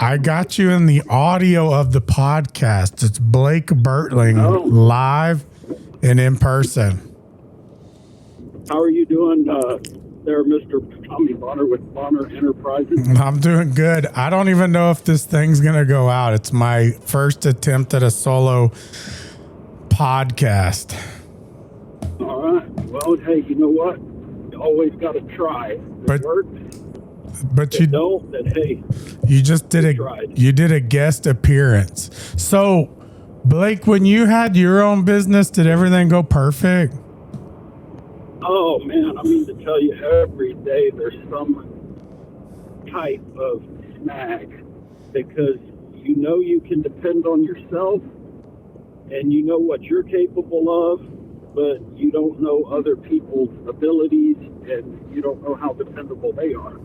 I got you in the audio of the podcast. It's Blake Burtling live and in person. How are you doing there, Mr. Tommy Bonner with Bonner Enterprises? I'm doing good. I don't even know if this thing's going to go out. It's my first attempt at a solo podcast. All right. Well, hey, you know what? You always got to try. If it works. But you don't, then hey, you just did you did a guest appearance. So, Blake, when you had your own business, did everything go perfect? Oh man, I mean to tell you, every day there's some type of snag because you know you can depend on yourself and you know what you're capable of, but you don't know other people's abilities and you don't know how dependable they are.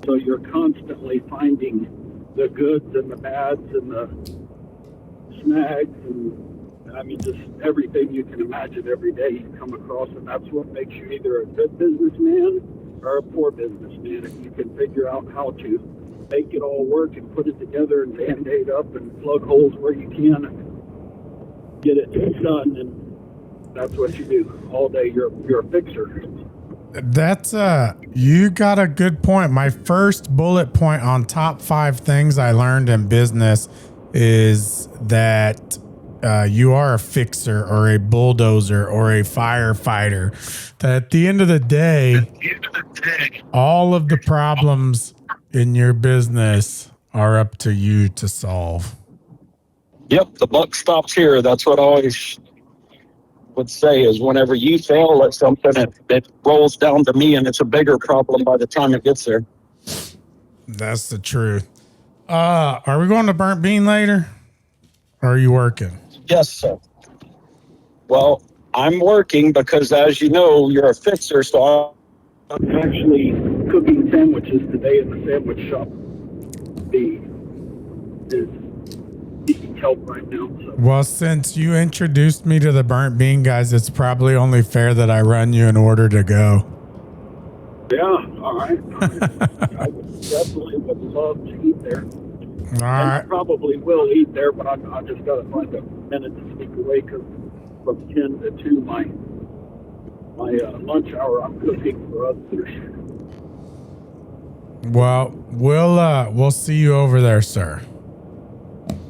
So you're constantly finding the goods and the bads and the snags and I mean just everything you can imagine every day you come across, and that's what makes you either a good businessman or a poor businessman. If you can figure out how to make it all work and put it together and band-aid up and plug holes where you can and get it done, and that's what you do all day. You're a fixer. That's you got a good point. My first bullet point on top 5 things I learned in business is that you are a fixer or a bulldozer or a firefighter. That at the end of the day, all of the problems in your business are up to you to solve. Yep, the buck stops here. That's what I always would say is whenever you fail at something, it rolls down to me and it's a bigger problem by the time it gets there. That's the truth. Are we going to Burnt Bean later? Or are you working? Yes, sir. Well, I'm working because, as you know, you're a fixer, so I'm actually cooking sandwiches today in the sandwich shop. Needs help right now. So. Well, since you introduced me to the Burnt Bean guys, it's probably only fair that I run you in order to go. Yeah, all right. I definitely would love to eat there. All right. I probably will eat there, but I just got to find a minute to sneak away because from 10 to 2, my lunch hour, I'm cooking for others. Well, we'll see you over there, sir.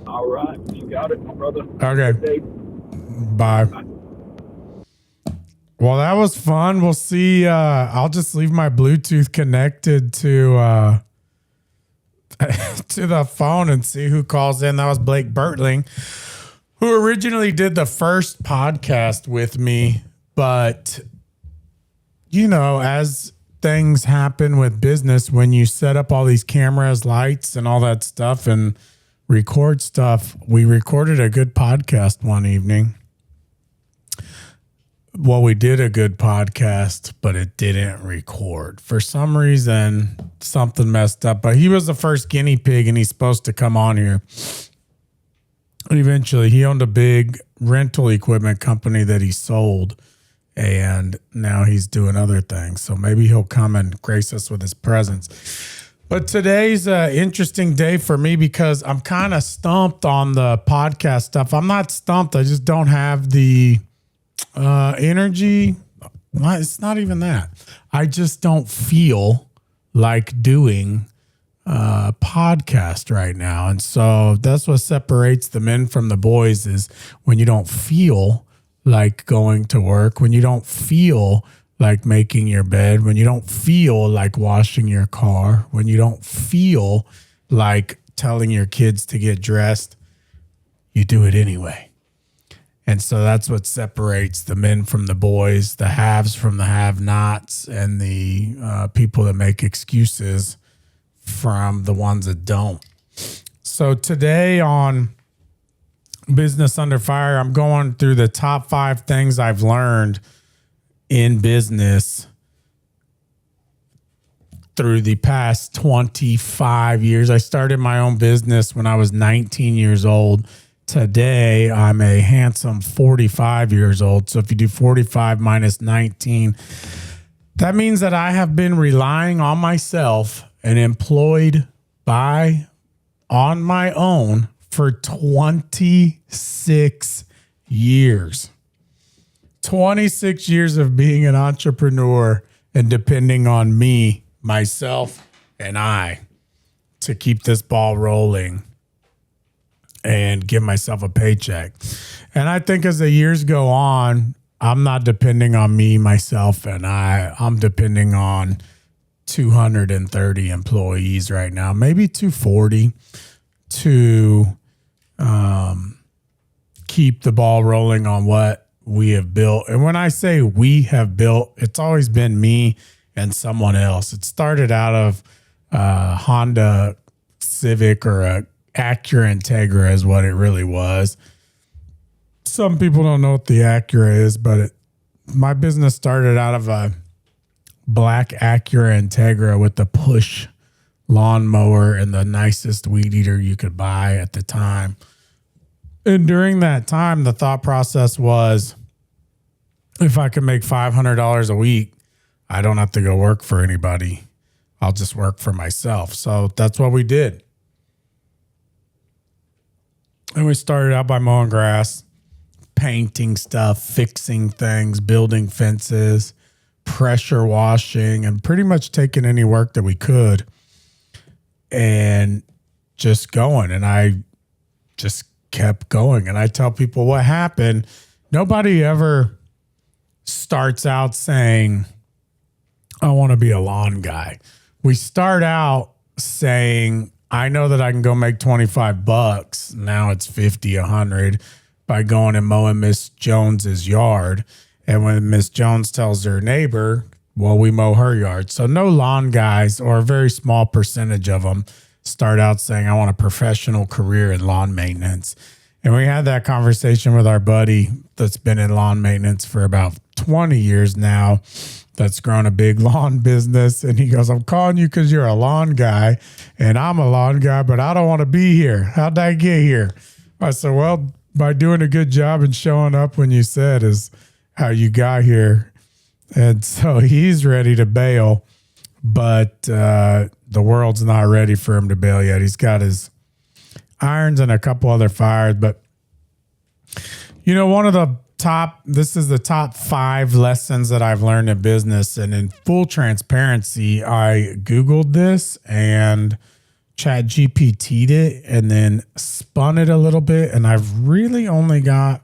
All right. You got it, my brother. Okay. Bye. Well, that was fun. We'll see. I'll just leave my Bluetooth connected to to the phone and see who calls in. That was Blake Burtling, who originally did the first podcast with me. But, you know, as things happen with business, when you set up all these cameras, lights, and all that stuff and record stuff, we recorded a good podcast one evening. Well, we did a good podcast, but it didn't record. For some reason, something messed up. But he was the first guinea pig, and he's supposed to come on here. Eventually, he owned a big rental equipment company that he sold, and now he's doing other things. So maybe he'll come and grace us with his presence. But today's an interesting day for me because I'm kind of stumped on the podcast stuff. I'm not stumped. I just don't have the energy. It's not even that. I just don't feel like doing a podcast right now. And so that's what separates the men from the boys is when you don't feel like going to work, when you don't feel like making your bed, when you don't feel like washing your car, when you don't feel like telling your kids to get dressed, you do it anyway. And so that's what separates the men from the boys, the haves from the have-nots, and the people that make excuses from the ones that don't. So today on Business Under Fire, I'm going through the top 5 things I've learned in business through the past 25 years. I started my own business when I was 19 years old. Today, I'm a handsome 45 years old. So if you do 45 minus 19, that means that I have been relying on myself and employed by on my own for 26 years. 26 years of being an entrepreneur and depending on me, myself, and I to keep this ball rolling and give myself a paycheck. And I think as the years go on, I'm not depending on me, myself, and I'm depending on 230 employees right now, maybe 240 to keep the ball rolling on what we have built. And when I say we have built, it's always been me and someone else. It started out of Honda Civic or a Acura Integra is what it really was. Some people don't know what the Acura is, but my business started out of a black Acura Integra with the push lawnmower and the nicest weed eater you could buy at the time. And during that time, the thought process was, if I can make $500 a week, I don't have to go work for anybody. I'll just work for myself. So that's what we did. And we started out by mowing grass, painting stuff, fixing things, building fences, pressure washing, and pretty much taking any work that we could and just going. And I just kept going. And I tell people what happened. Nobody ever starts out saying, I want to be a lawn guy. We start out saying, I know that I can go make $25. Now it's 50, 100 by going and mowing Miss Jones's yard. And when Miss Jones tells her neighbor, well, we mow her yard. So no lawn guys, or a very small percentage of them, start out saying, I want a professional career in lawn maintenance. And we had that conversation with our buddy that's been in lawn maintenance for about 20 years now, that's grown a big lawn business. And he goes, I'm calling you because you're a lawn guy and I'm a lawn guy, but I don't want to be here. How'd I get here? I said, well, by doing a good job and showing up when you said is how you got here. And so he's ready to bail, but the world's not ready for him to bail yet. He's got his irons and a couple other fires. But, you know, this is the top 5 lessons that I've learned in business. And in full transparency, I Googled this and ChatGPT'd it and then spun it a little bit. And I've really only got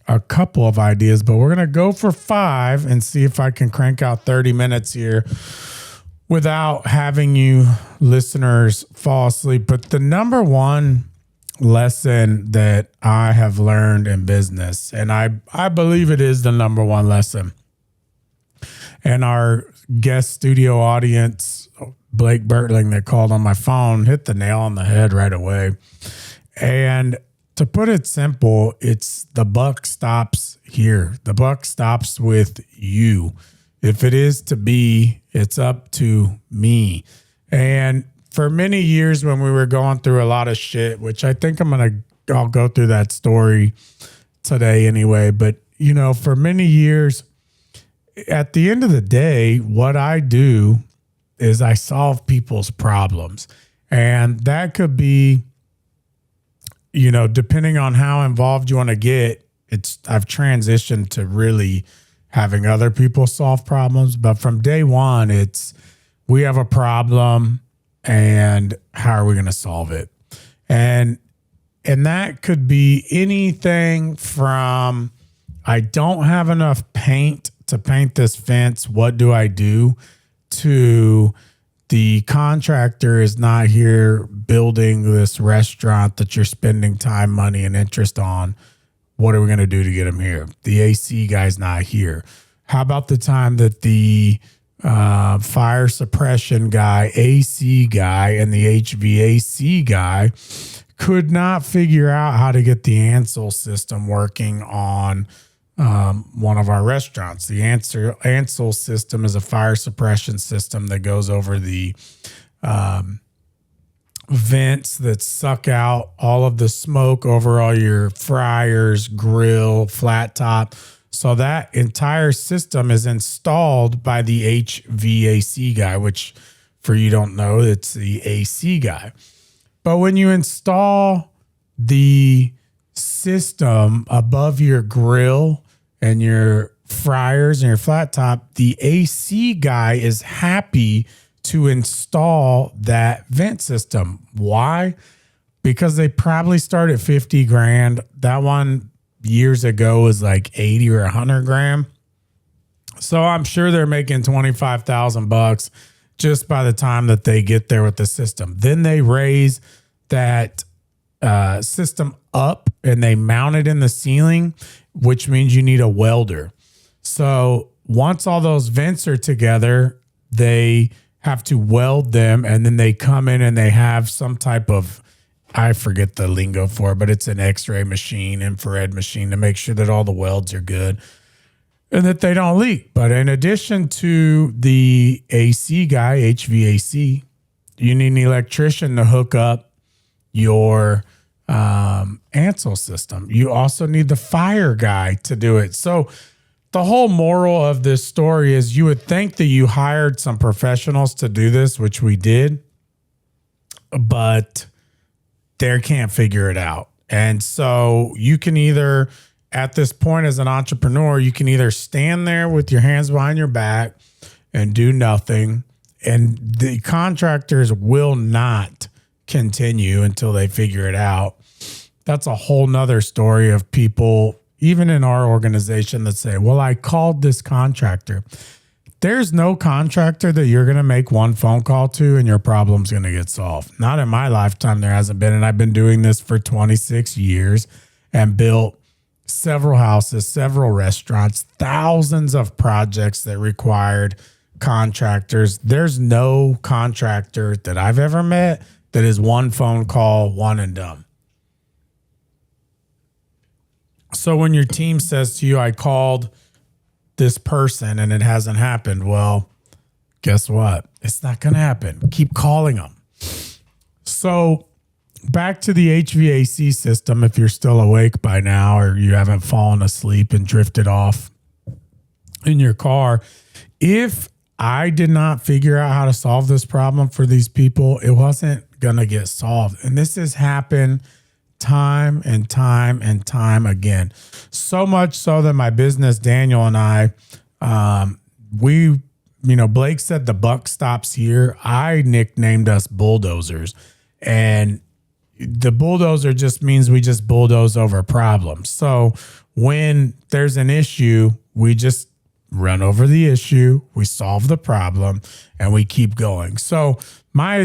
a couple of ideas, but we're going to go for 5 and see if I can crank out 30 minutes here without having you listeners fall asleep. But the number one lesson that I have learned in business, and I believe it is the number one lesson, and our guest studio audience, Blake Burt that called on my phone, hit the nail on the head right away. And to put it simple, it's the buck stops here. The buck stops with you. If it is to be, it's up to me. And for many years when we were going through a lot of shit, which I think I'll go through that story today anyway. But, you know, for many years, at the end of the day, what I do is I solve people's problems. And that could be, you know, depending on how involved you want to get, I've transitioned to really having other people solve problems. But from day one, we have a problem and how are we going to solve it? And that could be anything from, I don't have enough paint to paint this fence. What do I do? To the contractor is not here building this restaurant that you're spending time, money, and interest on. What are we going to do to get him here? The AC guy's not here. How about the time that the fire suppression guy, AC guy, and the HVAC guy could not figure out how to get the Ansel system working on one of our restaurants? The Ansel system is a fire suppression system that goes over the vents that suck out all of the smoke over all your fryers, grill, flat top. So that entire system is installed by the HVAC guy, which for you don't know, it's the AC guy. But when you install the system above your grill and your fryers and your flat top, the AC guy is happy to install that vent system. Why? Because they probably start at 50 grand. That one years ago was like 80 or 100 grand. So I'm sure they're making $25,000 just by the time that they get there with the system. Then they raise that system up and they mount it in the ceiling, which means you need a welder. So once all those vents are together, they have to weld them, and then they come in and they have some type of, I forget the lingo for it, but it's an X-ray machine, infrared machine to make sure that all the welds are good and that they don't leak. But in addition to the AC guy, HVAC, you need an electrician to hook up your Ansel system. You also need the fire guy to do it. So the whole moral of this story is you would think that you hired some professionals to do this, which we did, but they can't figure it out. And so you can either, at this point as an entrepreneur, you can either stand there with your hands behind your back and do nothing, and the contractors will not continue until they figure it out. That's a whole nother story of people, even in our organization, that say, well, I called this contractor. There's no contractor that you're going to make one phone call to and your problem's going to get solved. Not in my lifetime, there hasn't been. And I've been doing this for 26 years and built several houses, several restaurants, thousands of projects that required contractors. There's no contractor that I've ever met that is one phone call, one and done. So when your team says to you, I called this person and it hasn't happened, well, guess what? It's not going to happen. Keep calling them. So back to the HVAC system, if you're still awake by now or you haven't fallen asleep and drifted off in your car, if I did not figure out how to solve this problem for these people, it wasn't going to get solved. And this has happened time and time and time again. So much so that my business, Daniel and I, Blake said the buck stops here. I nicknamed us bulldozers. And the bulldozer just means we just bulldoze over problems. So when there's an issue, we just run over the issue, we solve the problem, and we keep going. So my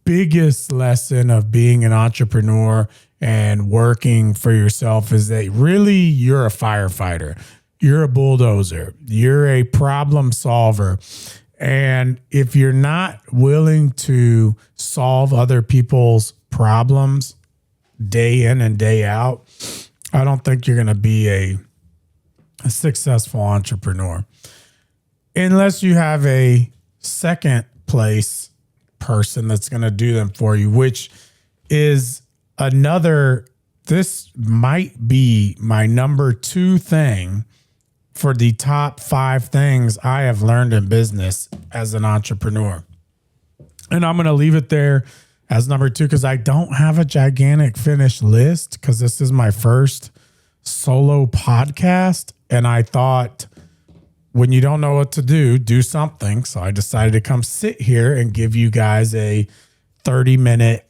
biggest lesson of being an entrepreneur and working for yourself is that really you're a firefighter. You're a bulldozer. You're a problem solver. And if you're not willing to solve other people's problems day in and day out, I don't think you're going to be a successful entrepreneur. Unless you have a second place person that's going to do them for you, which is this might be my number 2 thing for the top 5 things I have learned in business as an entrepreneur. And I'm going to leave it there as number 2 because I don't have a gigantic finished list because this is my first solo podcast. And I thought, when you don't know what to do something. So I decided to come sit here and give you guys a 30-minute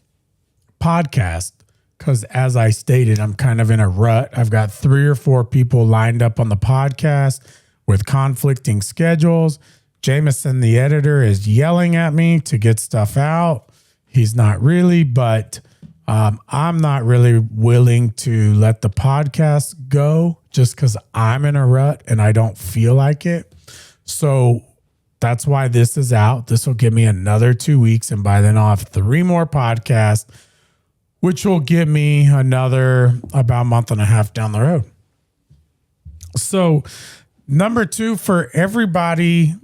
podcast. Because as I stated, I'm kind of in a rut. I've got 3 or 4 people lined up on the podcast with conflicting schedules. Jameson, the editor, is yelling at me to get stuff out. He's not really, but I'm not really willing to let the podcast go just because I'm in a rut and I don't feel like it. So that's why this is out. This will give me another 2 weeks. And by then I'll have 3 more podcasts, which will give me another about a month and a half down the road. So number 2, for everybody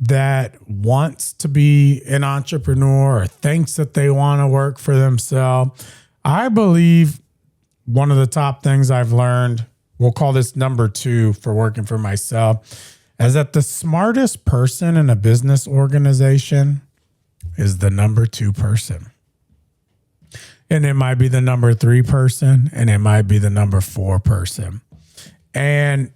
that wants to be an entrepreneur or thinks that they want to work for themselves, I believe one of the top things I've learned, we'll call this number 2 for working for myself, is that the smartest person in a business organization is the number 2 person. And it might be the number 3 person, and it might be the number 4 person. And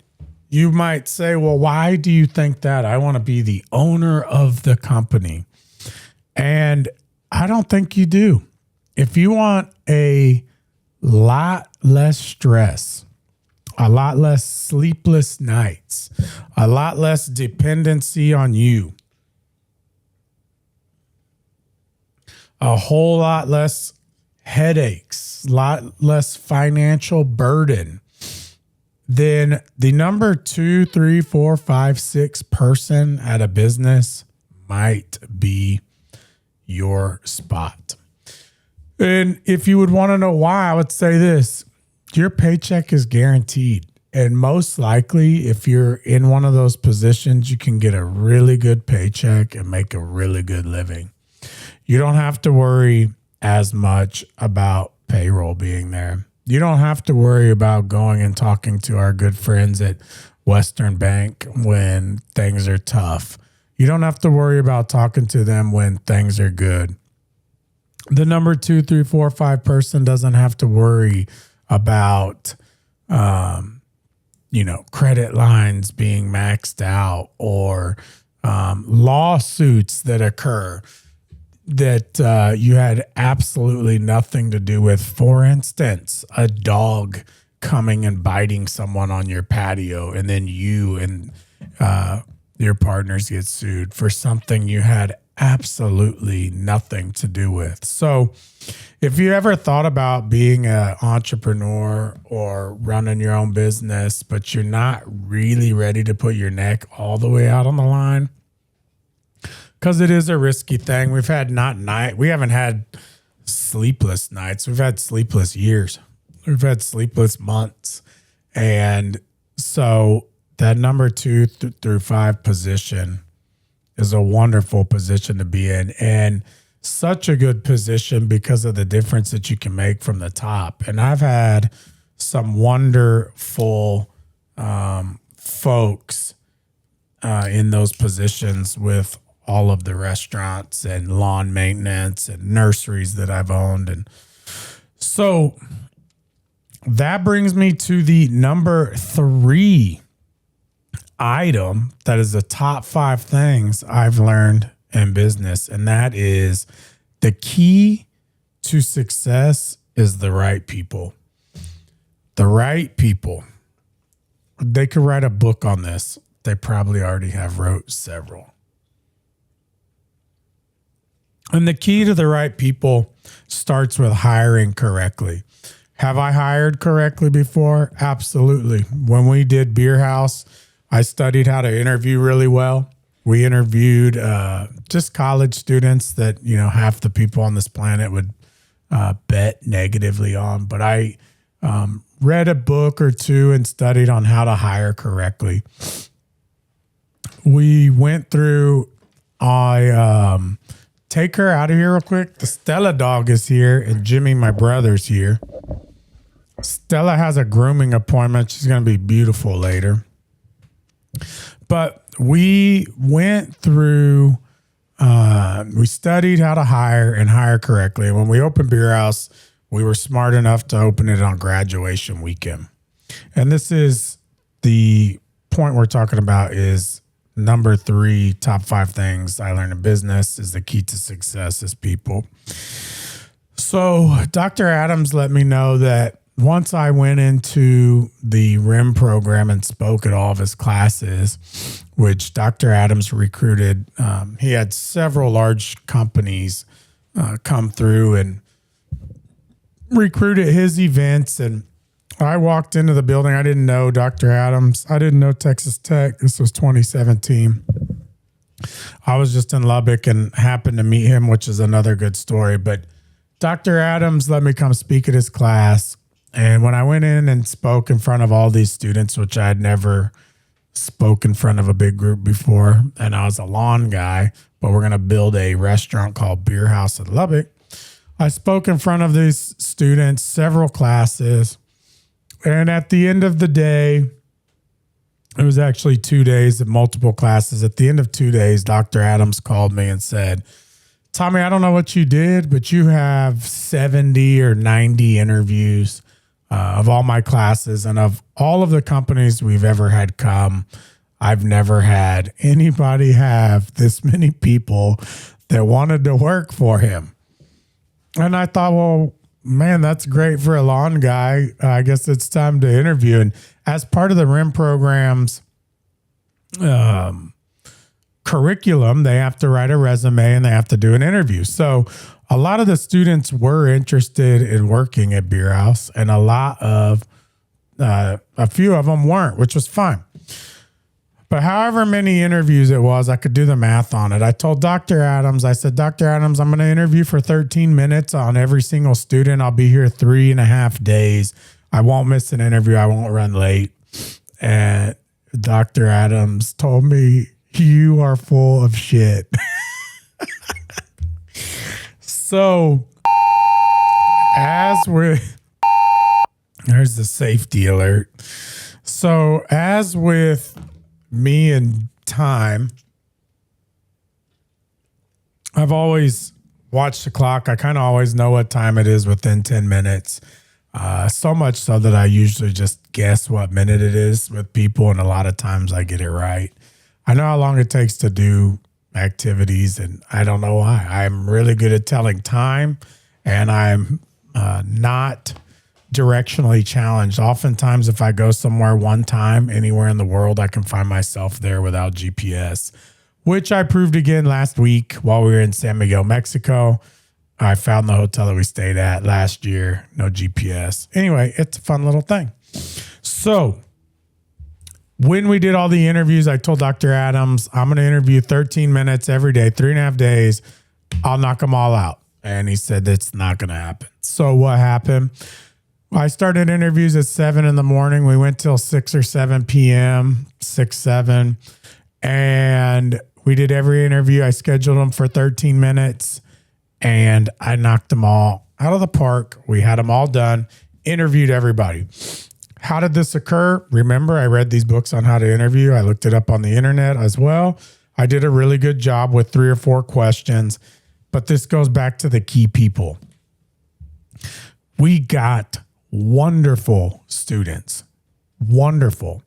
you might say, well, why do you think that? I want to be the owner of the company. And I don't think you do. If you want a lot less stress, a lot less sleepless nights, a lot less dependency on you, a whole lot less headaches, a lot less financial burden, then the number 2, 3, 4, 5, 6 person at a business might be your spot. And if you would want to know why, I would say this: your paycheck is guaranteed. And most likely, if you're in one of those positions, you can get a really good paycheck and make a really good living. You don't have to worry as much about payroll being there. You don't have to worry about going and talking to our good friends at Western Bank when things are tough. You don't have to worry about talking to them when things are good. The number 2, 3, 4, 5 person doesn't have to worry about, credit lines being maxed out or lawsuits that occur that you had absolutely nothing to do with. For instance, a dog coming and biting someone on your patio, and then you and your partners get sued for something you had absolutely nothing to do with. So if you ever thought about being an entrepreneur or running your own business, but you're not really ready to put your neck all the way out on the line, because it is a risky thing. We haven't had sleepless nights. We've had sleepless years. We've had sleepless months. And so that number 2 through 5 position is a wonderful position to be in, and such a good position because of the difference that you can make from the top. And I've had some wonderful folks in those positions with all of the restaurants and lawn maintenance and nurseries that I've owned. And so that brings me to the number 3 item that is the top 5 things I've learned in business. And that is the key to success is the right people. The right people. They could write a book on this. They probably already have wrote several. And the key to the right people starts with hiring correctly. Have I hired correctly before? Absolutely. When we did Beer House, I studied how to interview really well. We interviewed just college students that, half the people on this planet would bet negatively on. But I read a book or two and studied on how to hire correctly. We went through, take her out of here real quick. The Stella dog is here and Jimmy, my brother's here. Stella has a grooming appointment. She's going to be beautiful later. But we went through, we studied how to hire correctly. And when we opened Beer House, we were smart enough to open it on graduation weekend. And this is the point we're talking about is number 3, top 5 things I learned in business is the key to success is people. So Dr. Adams let me know that once I went into the RIM program and spoke at all of his classes, which Dr. Adams recruited, he had several large companies come through and recruited his events. And I walked into the building. I didn't know Dr. Adams. I didn't know Texas Tech. This was 2017. I was just in Lubbock and happened to meet him, which is another good story. But Dr. Adams let me come speak at his class. And when I went in and spoke in front of all these students, which I had never spoke in front of a big group before, and I was a lawn guy, but we're going to build a restaurant called Beer House in Lubbock. I spoke in front of these students, several classes. And at the end of the day, it was actually 2 days of multiple classes. At the end of 2 days, Dr. Adams called me and said, Tommy, I don't know what you did, but you have 70 or 90 interviews of all my classes, and of all of the companies we've ever had come, I've never had anybody have this many people that wanted to work for him. And I thought, well, man, that's great for a lawn guy. I guess it's time to interview. And as part of the RIM program's curriculum, they have to write a resume and they have to do an interview. So a lot of the students were interested in working at Beer House, and a few of them weren't, which was fine. But however many interviews it was, I could do the math on it. I told Dr. Adams, I said, Dr. Adams, I'm going to interview for 13 minutes on every single student. I'll be here 3.5 days. I won't miss an interview. I won't run late. And Dr. Adams told me, you are full of shit. So there's the safety alert. So as with me and time, I've always watched the clock. I kind of always know what time it is within 10 minutes. So much so that I usually just guess what minute it is with people. And a lot of times I get it right. I know how long it takes to do activities, and I don't know why. I'm really good at telling time, and I'm not directionally challenged. Oftentimes, if I go somewhere one time, anywhere in the world, I can find myself there without GPS, which I proved again last week while we were in San Miguel, Mexico. I found the hotel that we stayed at last year, no GPS. Anyway, it's a fun little thing. So when we did all the interviews, I told Dr. Adams, I'm going to interview 13 minutes every day, 3.5 days. I'll knock them all out. And he said, that's not going to happen. So what happened? I started interviews at 7 in the morning. We went till 6 or 7 p.m., 6, 7. And we did every interview. I scheduled them for 13 minutes and I knocked them all out of the park. We had them all done, interviewed everybody. How did this occur? Remember, I read these books on how to interview. I looked it up on the internet as well. I did a really good job with 3 or 4 questions, but this goes back to the key people. We got wonderful students. Wonderful.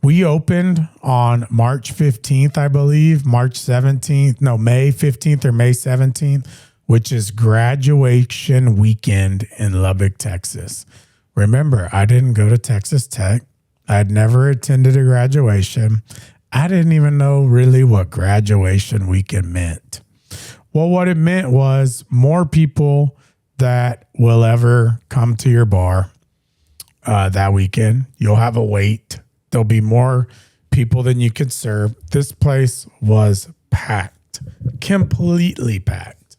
We opened on March 15th, I believe, May 15th or May 17th, which is graduation weekend in Lubbock, Texas. Remember, I didn't go to Texas Tech. I'd never attended a graduation. I didn't even know really what graduation weekend meant. Well, what it meant was more people that will ever come to your bar that weekend. You'll have a wait. There'll be more people than you can serve. This place was packed, completely packed.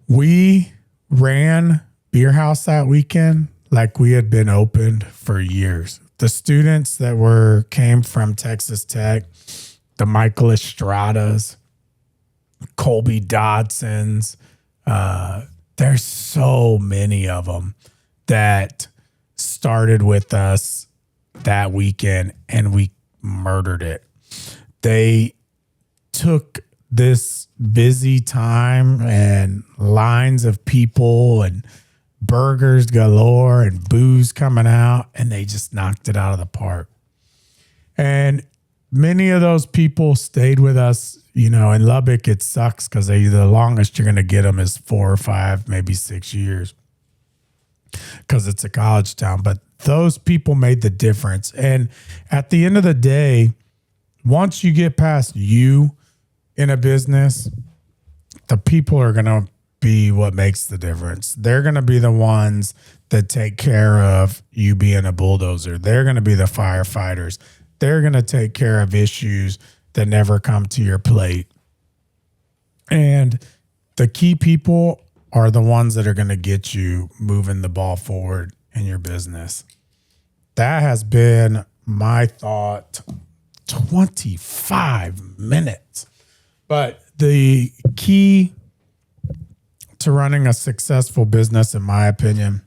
We ran Beer House that weekend like we had been opened for years. The students that came from Texas Tech, the Michael Estradas, Colby Dodsons, there's so many of them that started with us that weekend and we murdered it. They took this busy time and lines of people and burgers galore and booze coming out, and they just knocked it out of the park. And many of those people stayed with us. You know, in Lubbock, it sucks because the longest you're going to get them is 4 or 5, maybe 6 years because it's a college town. But those people made the difference. And at the end of the day, once you get past you in a business, the people are going to be what makes the difference. They're going to be the ones that take care of you being a bulldozer. They're going to be the firefighters. They're going to take care of issues that never come to your plate. And the key people are the ones that are going to get you moving the ball forward in your business. That has been my thought. 25 minutes. But the key to running a successful business, in my opinion,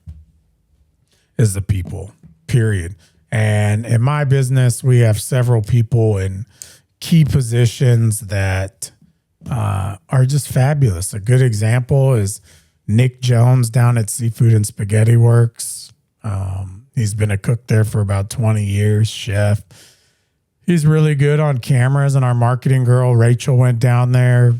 is the people, period. And in my business, we have several people in key positions that are just fabulous. A good example is Nick Jones down at Seafood and Spaghetti Works. He's been a cook there for about 20 years, chef. He's really good on cameras, and our marketing girl, Rachel, went down there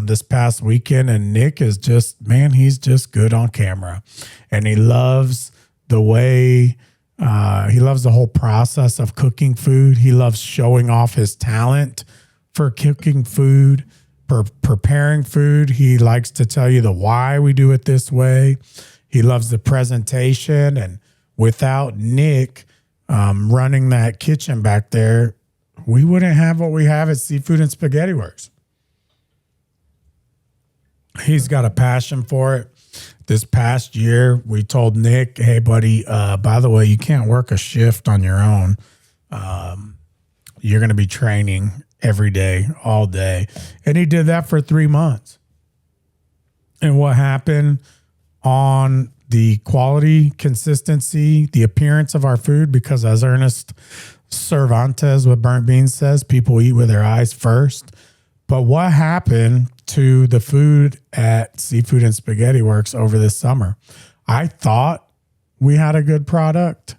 this past weekend, and Nick is just, man, he's just good on camera. And he loves the way, he loves the whole process of cooking food. He loves showing off his talent for cooking food, for preparing food. He likes to tell you the why we do it this way. He loves the presentation, and without Nick running that kitchen back there, we wouldn't have what we have at Seafood and Spaghetti Works. He's got a passion for it. This past year, we told Nick, hey, buddy, by the way, you can't work a shift on your own. You're going to be training every day, all day. And he did that for 3 months. And what happened on the quality, consistency, the appearance of our food, because as Ernest Cervantes with Burnt Beans says, people eat with their eyes first. But what happened to the food at Seafood and Spaghetti Works over this summer? I thought we had a good product,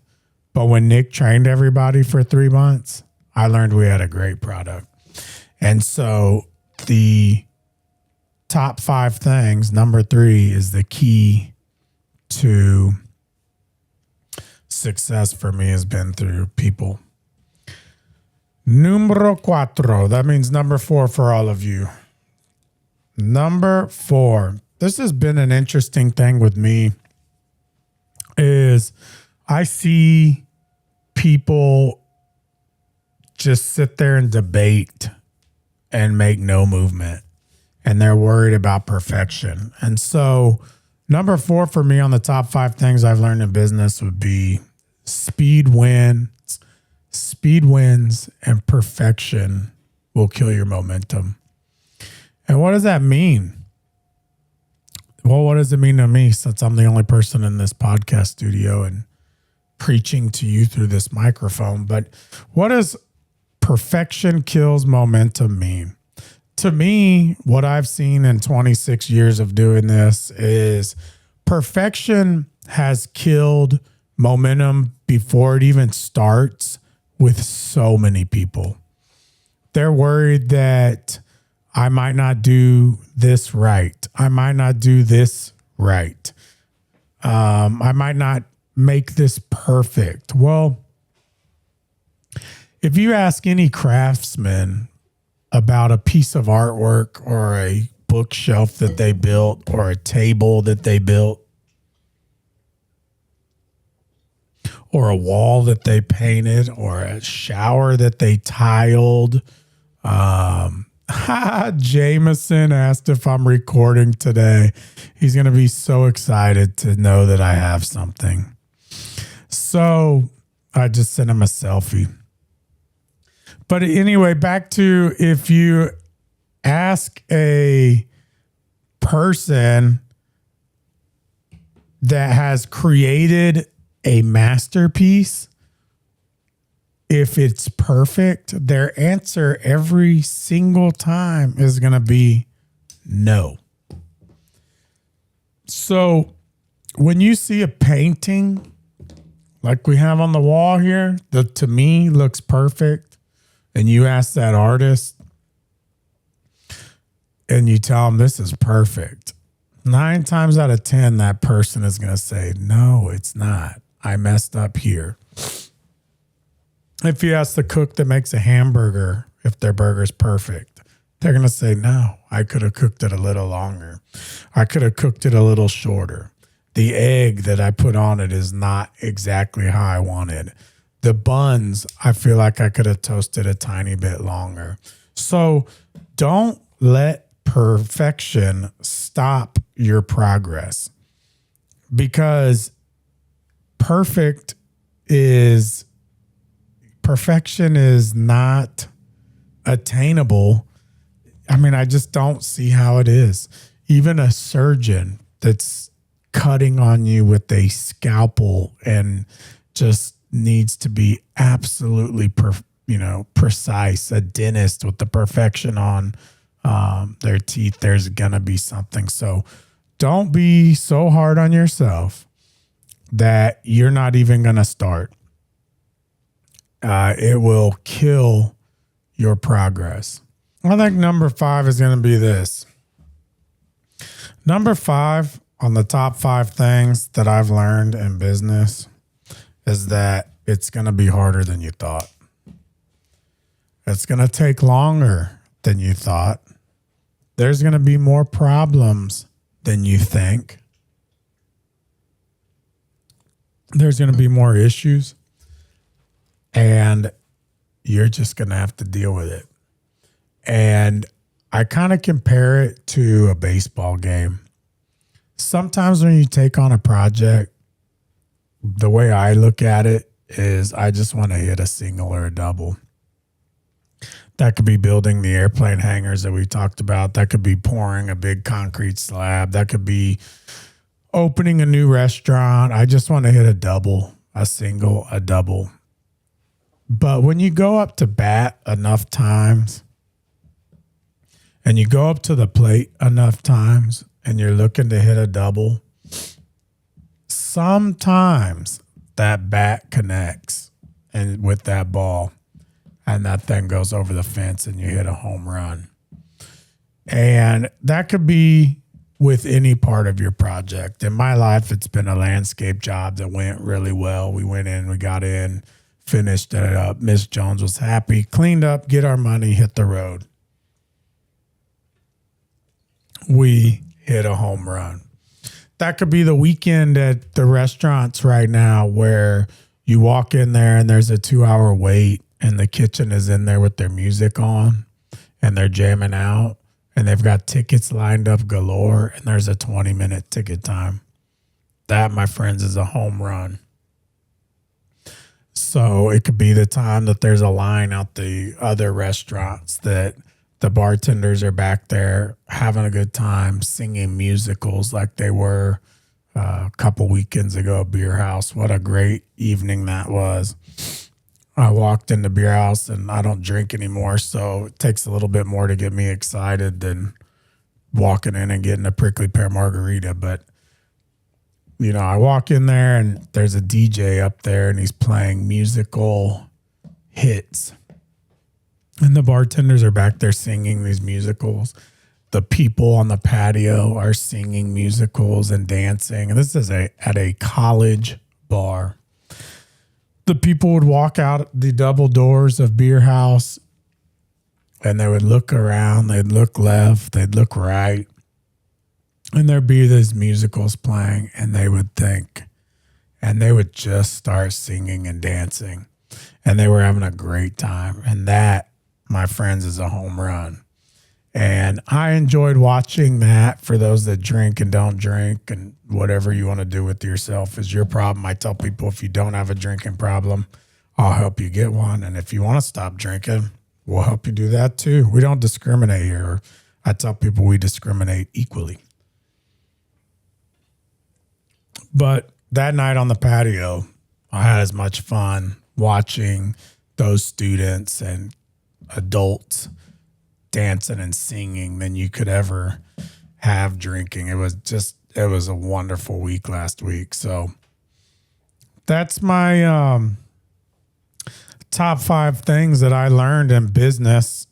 but when Nick trained everybody for 3 months, I learned we had a great product. And so the top 5 things, number 3 is the key to success for me has been through people. Numero 4. That means number 4 for all of you. Number 4. This has been an interesting thing with me is I see people just sit there and debate and make no movement, and they're worried about perfection. And so number 4 for me on the top 5 things I've learned in business would be speed wins, and perfection will kill your momentum. And what does that mean? Well, what does it mean to me, since I'm the only person in this podcast studio and preaching to you through this microphone? But what does perfection kills momentum mean? To me, what I've seen in 26 years of doing this is perfection has killed momentum before it even starts with so many people. They're worried that I might not do this right. I might not do this right. I might not make this perfect. Well, if you ask any craftsman about a piece of artwork or a bookshelf that they built or a table that they built or a wall that they painted or a shower that they tiled, Jameson asked if I'm recording today. He's going to be so excited to know that I have something. So I just sent him a selfie. But anyway, back to if you ask a person that has created a masterpiece, if it's perfect, their answer every single time is going to be no. So when you see a painting like we have on the wall here, that to me looks perfect, and you ask that artist and you tell them this is perfect, 9 times out of 10, that person is going to say, no, it's not. I messed up here. If you ask the cook that makes a hamburger if their burger's perfect, they're going to say, no, I could have cooked it a little longer. I could have cooked it a little shorter. The egg that I put on it is not exactly how I wanted. The buns, I feel like I could have toasted a tiny bit longer. So don't let perfection stop your progress, because perfection is not attainable. I mean, I just don't see how it is. Even a surgeon that's cutting on you with a scalpel and just needs to be absolutely precise. A dentist with the perfection on their teeth, there's going to be something. So don't be so hard on yourself that you're not even going to start. It will kill your progress. I think number 5 is going to be this. Number 5 on the top 5 things that I've learned in business is that it's going to be harder than you thought. It's going to take longer than you thought. There's going to be more problems than you think. There's going to be more issues, and you're just going to have to deal with it. And I kind of compare it to a baseball game. Sometimes when you take on a project, the way I look at it is I just want to hit a single or a double. That could be building the airplane hangars that we talked about. That could be pouring a big concrete slab. That could be opening a new restaurant. I just want to hit a double, a single, a double. But when you go up to bat enough times and you go up to the plate enough times and you're looking to hit a double, sometimes that bat connects and with that ball, and that thing goes over the fence and you hit a home run. And that could be with any part of your project. In my life, it's been a landscape job that went really well. We went in, we got in, finished it up. Miss Jones was happy, cleaned up, get our money, hit the road. We hit a home run. That could be the weekend at the restaurants right now where you walk in there and there's a 2-hour wait and the kitchen is in there with their music on and they're jamming out and they've got tickets lined up galore and there's a 20-minute ticket time. That, my friends, is a home run. So it could be the time that there's a line out the other restaurants that the bartenders are back there having a good time singing musicals like they were a couple weekends ago at Beer House. What a great evening that was. I walked in the beer house and I don't drink anymore, so it takes a little bit more to get me excited than walking in and getting a prickly pear margarita. But, you know, I walk in there and there's a DJ up there and he's playing musical hits. And the bartenders are back there singing these musicals. The people on the patio are singing musicals and dancing. And this is at a college bar. The people would walk out the double doors of Beer House and they would look around. They'd look left. They'd look right. And there'd be these musicals playing and they would think. And they would just start singing and dancing. And they were having a great time. And that, my friends, is a home run. And I enjoyed watching that. For those that drink and don't drink, and whatever you want to do with yourself is your problem. I tell people, if you don't have a drinking problem, I'll help you get one. And if you want to stop drinking, we'll help you do that too. We don't discriminate here. I tell people we discriminate equally. But that night on the patio, I had as much fun watching those students and adults dancing and singing than you could ever have drinking. It was a wonderful week last week. So that's my top 5 things that I learned in business.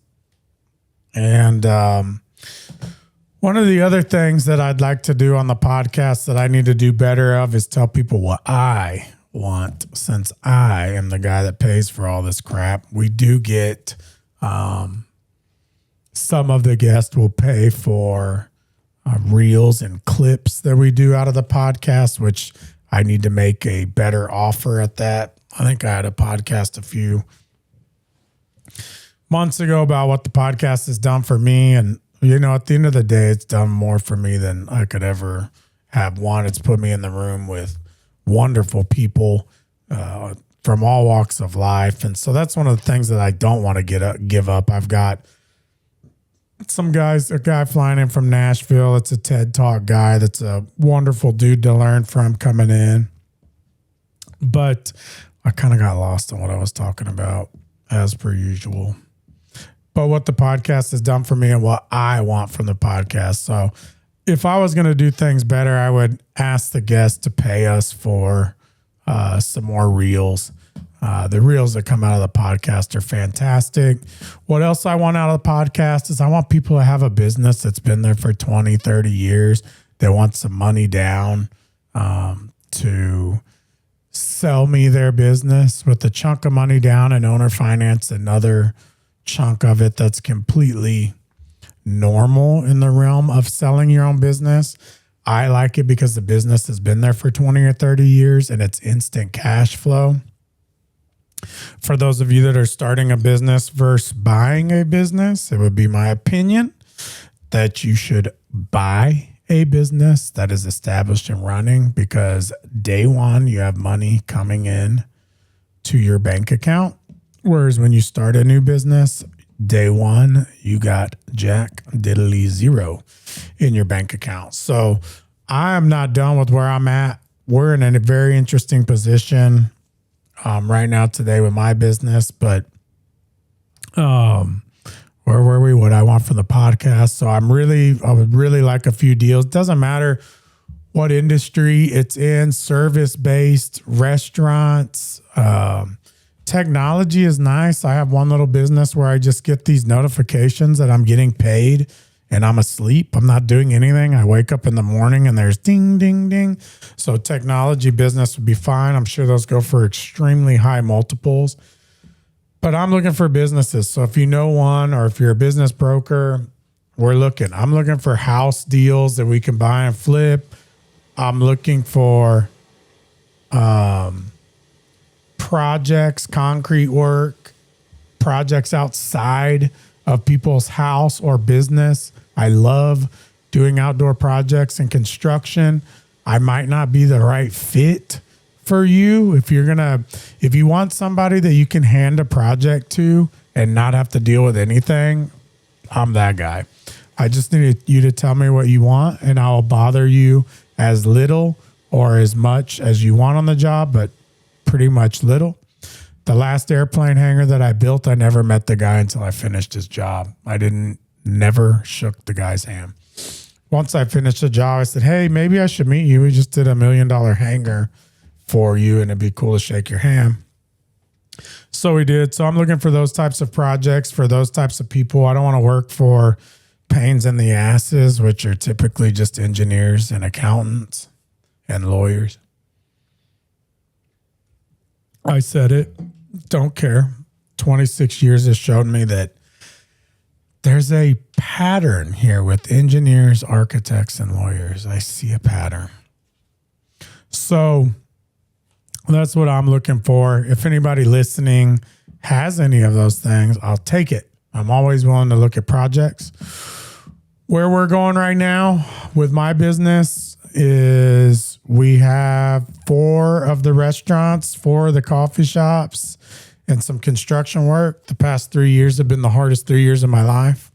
And one of the other things that I'd like to do on the podcast that I need to do better of is tell people what I want, since I am the guy that pays for all this crap. We do get some of the guests will pay for reels and clips that we do out of the podcast, which I need to make a better offer at that. I think I had a podcast a few months ago about what the podcast has done for me. And, you know, at the end of the day, it's done more for me than I could ever have. One, it's put me in the room with wonderful people from all walks of life. And so that's one of the things that I don't want to give up. I've got a guy flying in from Nashville. It's a TED Talk guy. That's a wonderful dude to learn from coming in. But I kind of got lost on what I was talking about as per usual. but what the podcast has done for me and what I want from the podcast. So if I was going to do things better, I would ask the guests to pay us for some more reels. The reels that come out of the podcast are fantastic. What else I want out of the podcast is I want people to have a business that's been there for 20, 30 years. They want some money down to sell me their business with a chunk of money down and owner finance another chunk of it that's completely normal in the realm of selling your own business. I like it because the business has been there for 20 or 30 years and it's instant cash flow. For those of you that are starting a business versus buying a business, it would be my opinion that you should buy a business that is established and running, because day one, you have money coming in to your bank account. Whereas when you start a new business, day one, you got jack diddly zero in your bank account. So I'm not done with where I'm at. We're in a very interesting position right now today with my business, but where were we? What I want from the podcast. So I would really like a few deals. Doesn't matter what industry it's in, service-based, restaurants, technology is nice. I have one little business where I just get these notifications that I'm getting paid and I'm asleep. I'm not doing anything. I wake up in the morning and there's ding, ding, ding. So technology business would be fine. I'm sure those go for extremely high multiples. But I'm looking for businesses. So if you know one, or if you're a business broker, we're looking. I'm looking for house deals that we can buy and flip. I'm looking for projects, concrete work, projects outside of people's house or business. I love doing outdoor projects and construction. I might not be the right fit for you. If you want somebody that you can hand a project to and not have to deal with anything, I'm that guy. I just need you to tell me what you want and I'll bother you as little or as much as you want on the job, but pretty much little. The last airplane hangar that I built, I never met the guy until I finished his job. I never shook the guy's hand. Once I finished the job, I said, hey, maybe I should meet you. We just did $1 million hangar for you and it'd be cool to shake your hand. So we did. So I'm looking for those types of projects, for those types of people. I don't want to work for pains in the asses, which are typically just engineers and accountants and lawyers. I said it. Don't care. 26 years has shown me that there's a pattern here with engineers, architects, and lawyers. I see a pattern. So that's what I'm looking for. If anybody listening has any of those things, I'll take it. I'm always willing to look at projects. Where we're going right now with my business is we have 4 of the restaurants, 4 of the coffee shops, and some construction work. The past 3 years have been the hardest 3 years of my life.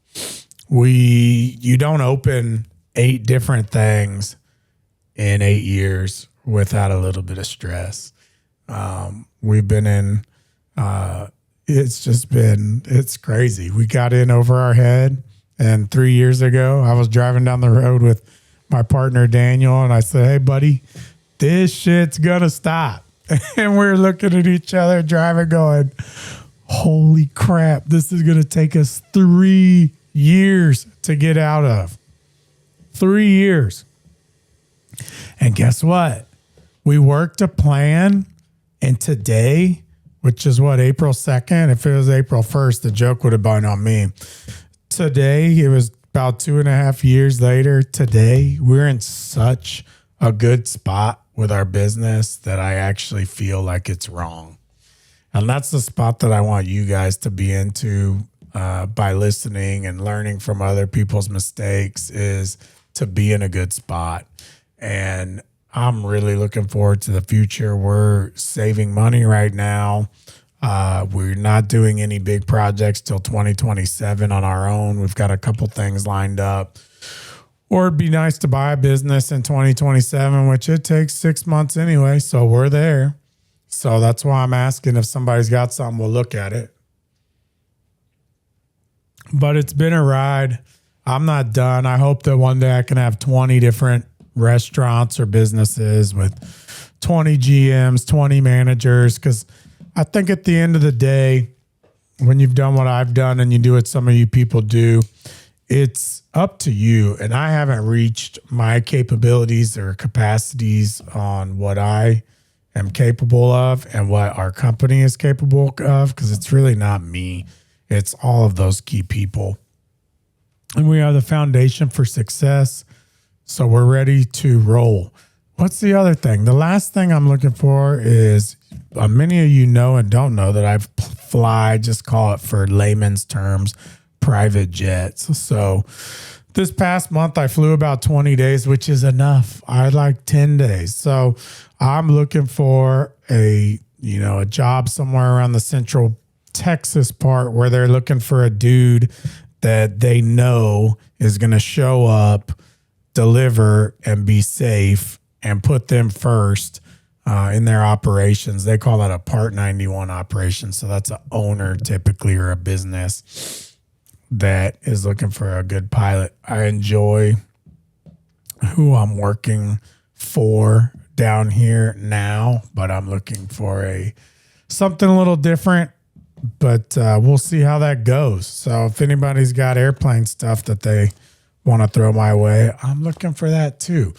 You don't open 8 different things in 8 years without a little bit of stress. We've been in, it's crazy. We got in over our head. And 3 years ago, I was driving down the road with my partner, Daniel, and I said, hey, buddy, this shit's going to stop. And we're looking at each other driving going, holy crap, this is going to take us 3 years to get out of. 3 years. And guess what? We worked a plan, and today, which is what, April 2nd? If it was April 1st, the joke would have been on me. Today, it was about 2.5 years later. Today, we're in such a good spot with our business that I actually feel like it's wrong. And that's the spot that I want you guys to be into by listening and learning from other people's mistakes, is to be in a good spot. And I'm really looking forward to the future. We're saving money right now. We're not doing any big projects till 2027 on our own. We've got a couple things lined up. Or it'd be nice to buy a business in 2027, which it takes 6 months anyway. So we're there. So that's why I'm asking if somebody's got something, we'll look at it. but it's been a ride. I'm not done. I hope that one day I can have 20 different restaurants or businesses with 20 GMs, 20 managers. Because I think at the end of the day, when you've done what I've done and you do what some of you people do, it's up to you. And I haven't reached my capabilities or capacities on what I am capable of and what our company is capable of, because it's really not me. It's all of those key people. And we are the foundation for success. So we're ready to roll. What's the other thing? The last thing I'm looking for is, many of you know and don't know that I fly, just call it for layman's terms, private jets. So this past month I flew about 20 days, which is enough. I like 10 days. So I'm looking for a job somewhere around the central Texas part where they're looking for a dude that they know is going to show up, deliver, and be safe and put them first in their operations. They call that a Part 91 operation. So that's an owner typically, or a business that is looking for a good pilot. I enjoy who I'm working for down here now, but I'm looking for something a little different. But we'll see how that goes. So if anybody's got airplane stuff that they want to throw my way, I'm looking for that too.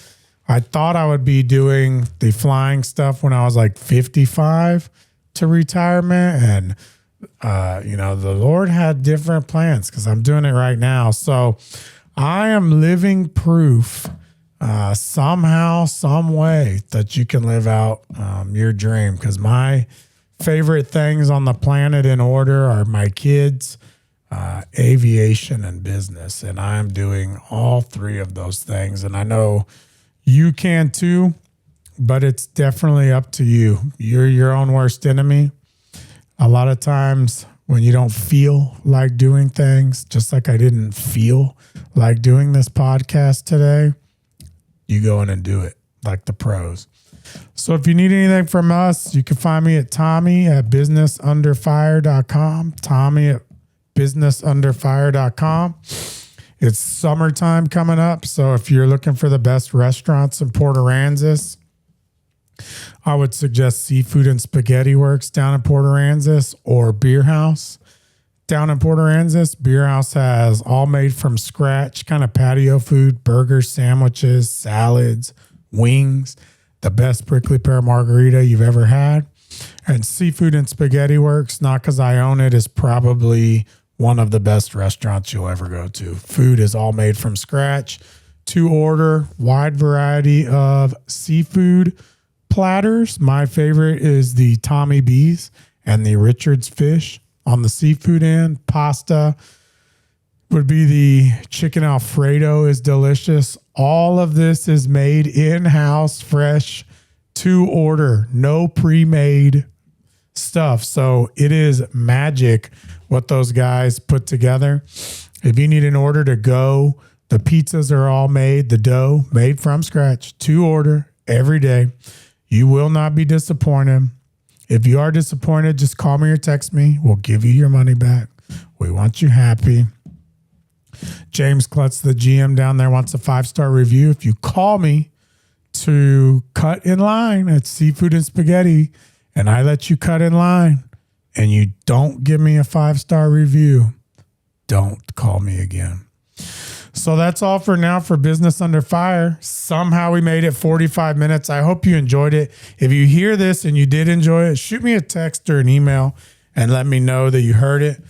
I thought I would be doing the flying stuff when I was like 55 to retirement. And, the Lord had different plans because I'm doing it right now. So I am living proof somehow, some way that you can live out your dream. Because my favorite things on the planet in order are my kids, aviation, and business. And I'm doing all three of those things. And I know you can too, but it's definitely up to you. You're your own worst enemy. A lot of times when you don't feel like doing things, just like I didn't feel like doing this podcast today, you go in and do it like the pros. So if you need anything from us, you can find me at Tommy@businessunderfire.com. Tommy@businessunderfire.com. It's summertime coming up. So if you're looking for the best restaurants in Port Aransas, I would suggest Seafood and Spaghetti Works down in Port Aransas, or Beer House down in Port Aransas. Beer House has all made from scratch kind of patio food, burgers, sandwiches, salads, wings, the best prickly pear margarita you've ever had. And Seafood and Spaghetti Works, not because I own it, is probably one of the best restaurants you'll ever go to. Food is all made from scratch. To order, wide variety of seafood platters. My favorite is the Tommy B's and the Richard's Fish on the seafood end. Pasta would be the chicken Alfredo, is delicious. All of this is made in-house, fresh, to order, no pre-made stuff. So it is magic what those guys put together. If you need an order to go, the pizzas are all made, the dough made from scratch, to order every day. You will not be disappointed. If you are disappointed, just call me or text me. We'll give you your money back. We want you happy. James Klutz, the GM down there, wants a 5-star review. If you call me to cut in line at Seafood and Spaghetti and I let you cut in line and you don't give me a 5-star review, don't call me again. So that's all for now for Business Under Fire. Somehow we made it 45 minutes. I hope you enjoyed it. If you hear this and you did enjoy it, shoot me a text or an email and let me know that you heard it.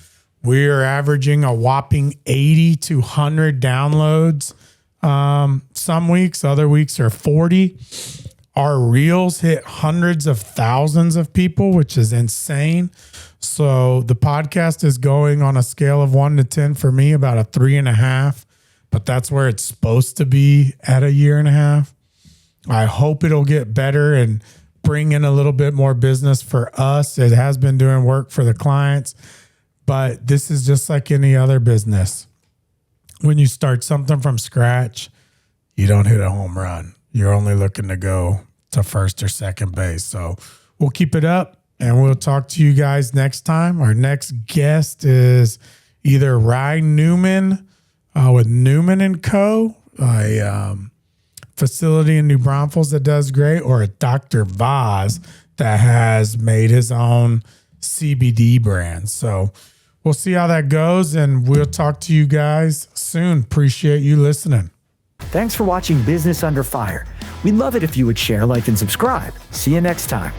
We are averaging a whopping 80 to 100 downloads. Some weeks, other weeks are 40. Our reels hit hundreds of thousands of people, which is insane. So the podcast is going on a scale of 1 to 10 for me, about a 3.5. But that's where it's supposed to be at a 1.5 years. I hope it'll get better and bring in a little bit more business for us. It has been doing work for the clients, but this is just like any other business. When you start something from scratch, you don't hit a home run. You're only looking to go to first or second base. So we'll keep it up and we'll talk to you guys next time. Our next guest is either Rye Newman with Newman and Co., a facility in New Braunfels that does great, or a Dr. Vaz that has made his own CBD brand. So we'll see how that goes, and we'll talk to you guys soon. Appreciate you listening. Thanks for watching Business Under Fire. We'd love it if you would share, like, and subscribe. See you next time.